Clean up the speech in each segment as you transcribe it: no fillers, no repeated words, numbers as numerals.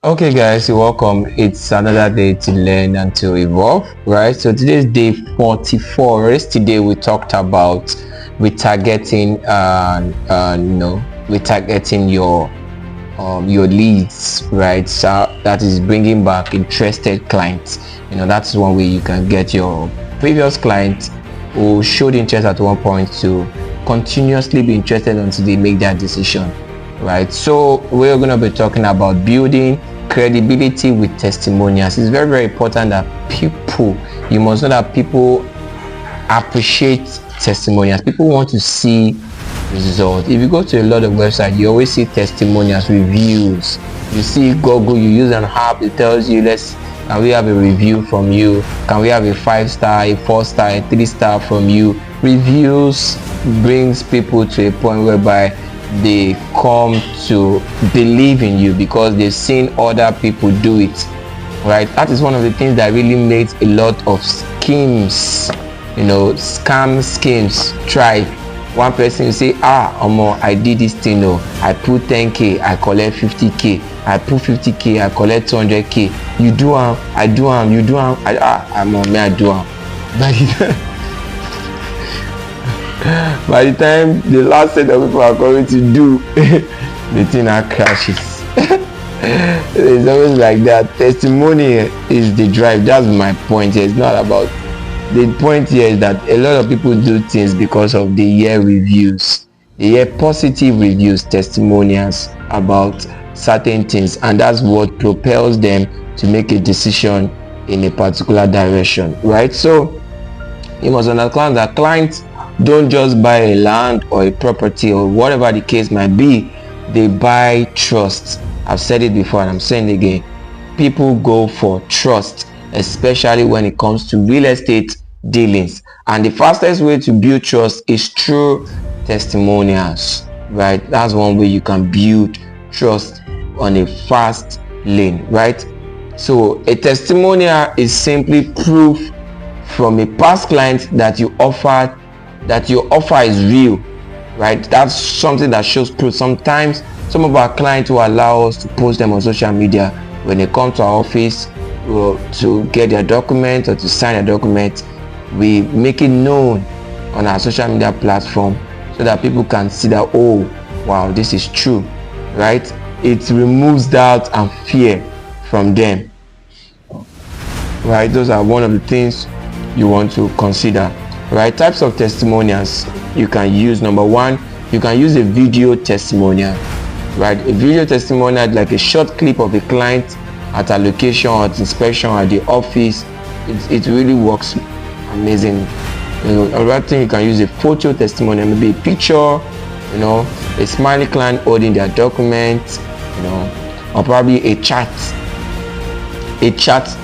Okay guys, you're welcome. It's another day to learn and to evolve, right? So today's day 44. Yesterday we talked about retargeting retargeting your leads, right? So that is bringing back interested clients. That's one way you can get your previous clients who showed interest at one point to continuously be interested until they make that decision, right? So we're going to be talking about building credibility with testimonials. It's very important that you must know that people appreciate testimonials. People want to see results. If you go to a lot of websites, you always see testimonials, reviews. You see Google, you use an app, it tells you, can we have a review from you? Can we have a 5-star, a 4-star, a 3-star from you? Reviews brings people to a point whereby they come to believe in you because they've seen other people do it, right? That is one of the things that really makes a lot of schemes, scam schemes thrive. One person will say, I did this thing, I put 10k, I collect 50k, I put 50k, I collect 200k. You do I do you do I do by the time the last set of people are coming to do, the thing crashes. It's always like that. Testimony is the drive. That's my point here. It's not about, the point here is that a lot of people do things because of the reviews. They positive reviews, testimonials about certain things, and that's what propels them to make a decision in a particular direction, right? So you must understand that clients don't just buy a land or a property or whatever the case might be. They buy trust. I've said it before and I'm saying it again. People go for trust, especially when it comes to real estate dealings, and the fastest way to build trust is through testimonials, right? That's one way you can build trust on a fast lane, right? So a testimonial is simply proof from a past client that your offer is real, right? That's something that shows proof. Sometimes some of our clients will allow us to post them on social media when they come to our office to get their document or to sign a document. We make it known on our social media platform so that people can see that, oh wow, this is true, right? It removes doubt and fear from them, right? Those are one of the things you want to consider, right? Types of testimonials you can use. Number one, you can use a video testimonial, right? A video testimonial, like a short clip of a client at a location or at inspection at the office. It really works amazing. Another thing, you can use a photo testimonial, maybe a picture, a smiley client holding their documents, or probably a chat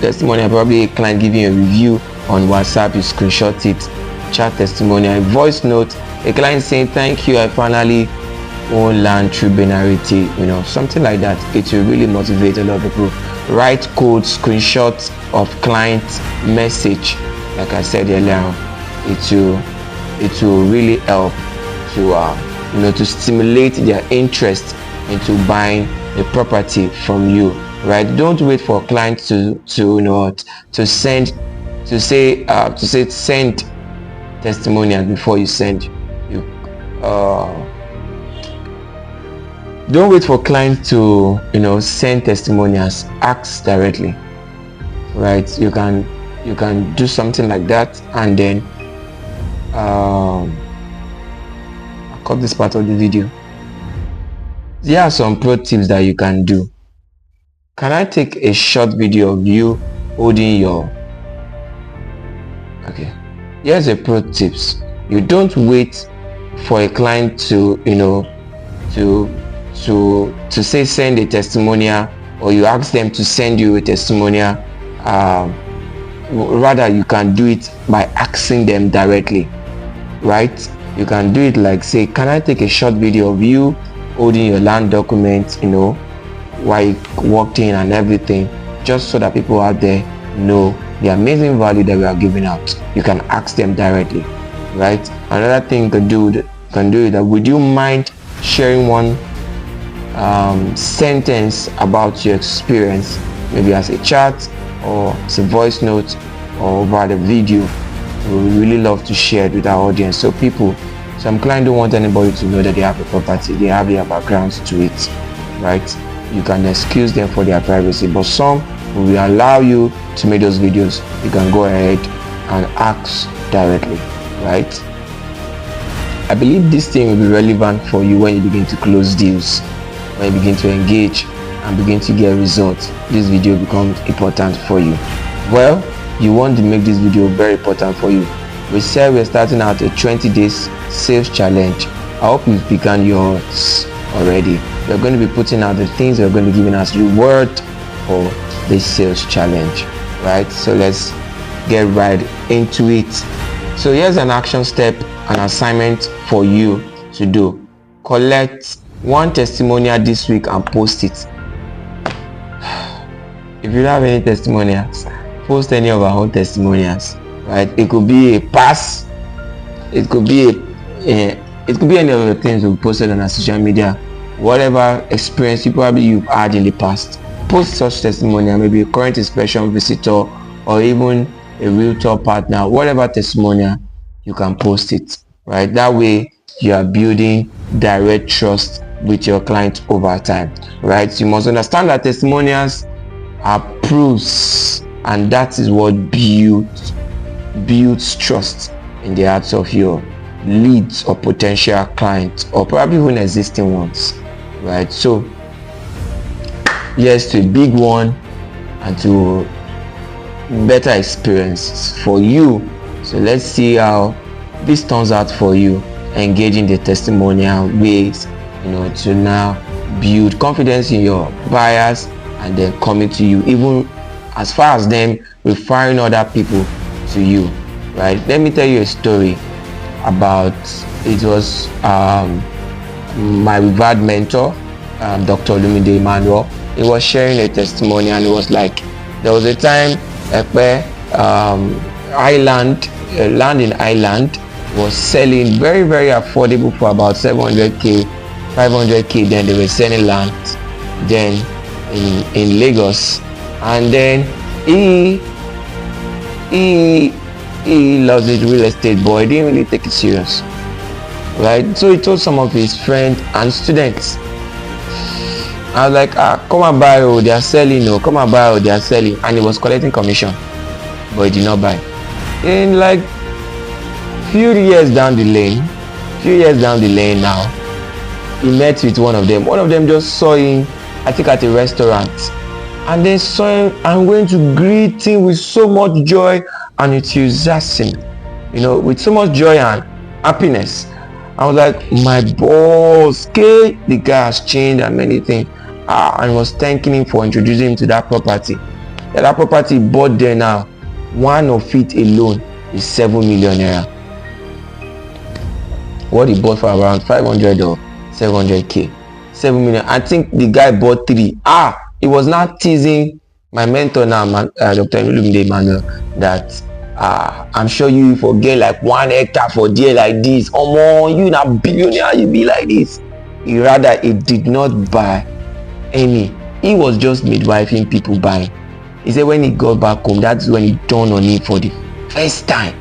testimonial, probably a client giving a review on WhatsApp, you screenshot it. Chat testimonial, a voice note, a client saying thank you, I finally own land through Banah, something like that. It will really motivate a lot of people. Write code, screenshots of client message, like I said earlier. It will really help to stimulate their interest into buying a property from you, right? Don't wait for clients to send testimonials before you send. Don't wait for clients to send testimonials. Ask directly, right? You can do something like that, and then I'll cut this part of the video. There are some pro tips that you can do. Can I take a short video of you holding your... Okay, here's a pro tips. You don't wait for a client to say send a testimonial, or you ask them to send you a testimonial. Rather, you can do it by asking them directly, right? You can do it like, say, can I take a short video of you holding your land documents, while you walked in and everything, just so that people out there know the amazing value that we are giving out. You can ask them directly, right? Another thing you can do is that, would you mind sharing one sentence about your experience, maybe as a chat or as a voice note or over the video. We would really love to share it with our audience. So some clients don't want anybody to know that they have a property, they have their backgrounds to it, right? You can excuse them for their privacy, but some will allow you to make those videos. You can go ahead and ask directly, right? I believe this thing will be relevant for you when you begin to close deals, when you begin to engage and begin to get results. This video becomes important for you. Well, you want to make this video very important for you. We said we're starting out a 20 days sales challenge. I hope you've begun yours already. We're going to be putting out the things we're going to be giving us reward for this sales challenge, right? So let's get right into it. So here's an action step, an assignment for you to do. Collect one testimonial this week and post it. If you don't have any testimonials, post any of our own testimonials, right? It could be a pass, it could be any of the things we posted on our social media. Whatever experience you've had in the past, post such testimonial, maybe a current inspection visitor or even a realtor partner. Whatever testimonial, you can post it, right? That way you are building direct trust with your client over time, right? So you must understand that testimonials are proofs, and that is what builds trust in the hearts of your leads or potential clients, or probably even existing ones, right? So yes, to a big one and to better experience for you. So let's see how this turns out for you, engaging the testimonial ways, to now build confidence in your buyers and then coming to you, even as far as them referring other people to you, right? Let me tell you a story about, it was my revered mentor, Dr. Olumide Emmanuel. He was sharing a testimony, and it was like, there was a time where land in Ireland was selling very, very affordable for about 700k, 500k. Then they were selling land then in Lagos, and then he loves it, real estate, but he didn't really take it serious, right? So he told some of his friends and students, I was like, come and buy, they are selling, come and buy, they are selling. And he was collecting commission, but he did not buy. In like few years down the lane now, he met with one of them just saw him, I think at a restaurant, and then saw him and went to greet him with so much joy and enthusiasm, with so much joy and happiness. I was like, my boss, okay, the guy has changed and many things, and was thanking him for introducing him to that property. That property he bought there now, one of it alone is 7 million naira. What he bought for around 500 or 700k, 7 million. I think the guy bought 3. He was not teasing my mentor now, Dr. Olumide Emmanuel, that I'm sure you forget like 1 hectare for there like this. You na billionaire, you be like this. He did not buy any. He was just midwifing people buying. He said when he got back home, that's when he dawned on him for the first time.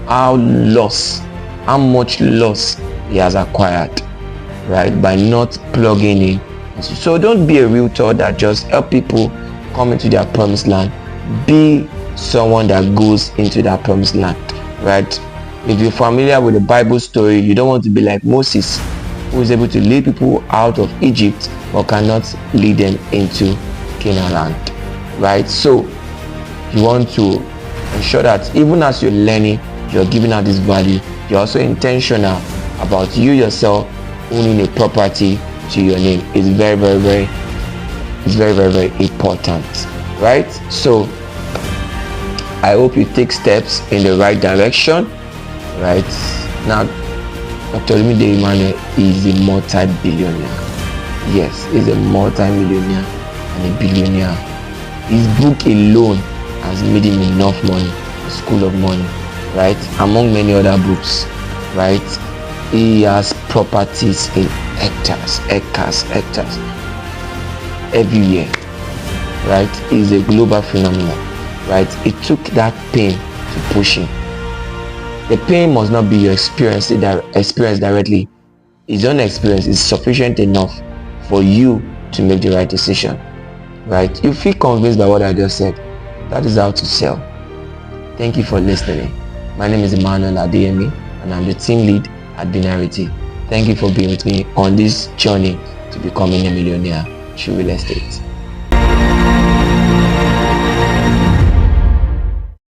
How much loss he has acquired, right, by not plugging in. So don't be a realtor that just help people come into their promised land. Be someone that goes into that promised land, right? If you're familiar with the Bible story, you don't want to be like Moses, who is able to lead people out of Egypt but cannot lead them into Canaan land, right? So you want to ensure that even as you're learning, you're giving out this value. You're also intentional about you yourself owning a property to your name. It's very, very important, right? So I hope you take steps in the right direction, right? Now, Dr. Olumide Emmanuel is a multi-billionaire. Yes, he's a multi-millionaire and a billionaire. His book alone has made him enough money, a school of money, right? Among many other books, right? He has properties in hectares everywhere, right? He's a global phenomenon, right? It took that pain to push him. The pain must not be your experience directly. His own experience is sufficient enough for you to make the right decision, right? You feel convinced by what I just said. That is how to sell. Thank you for listening. My name is Emmanuel Adeyemi, and I'm the team lead at Realty. Thank you for being with me on this journey to becoming a millionaire through real estate.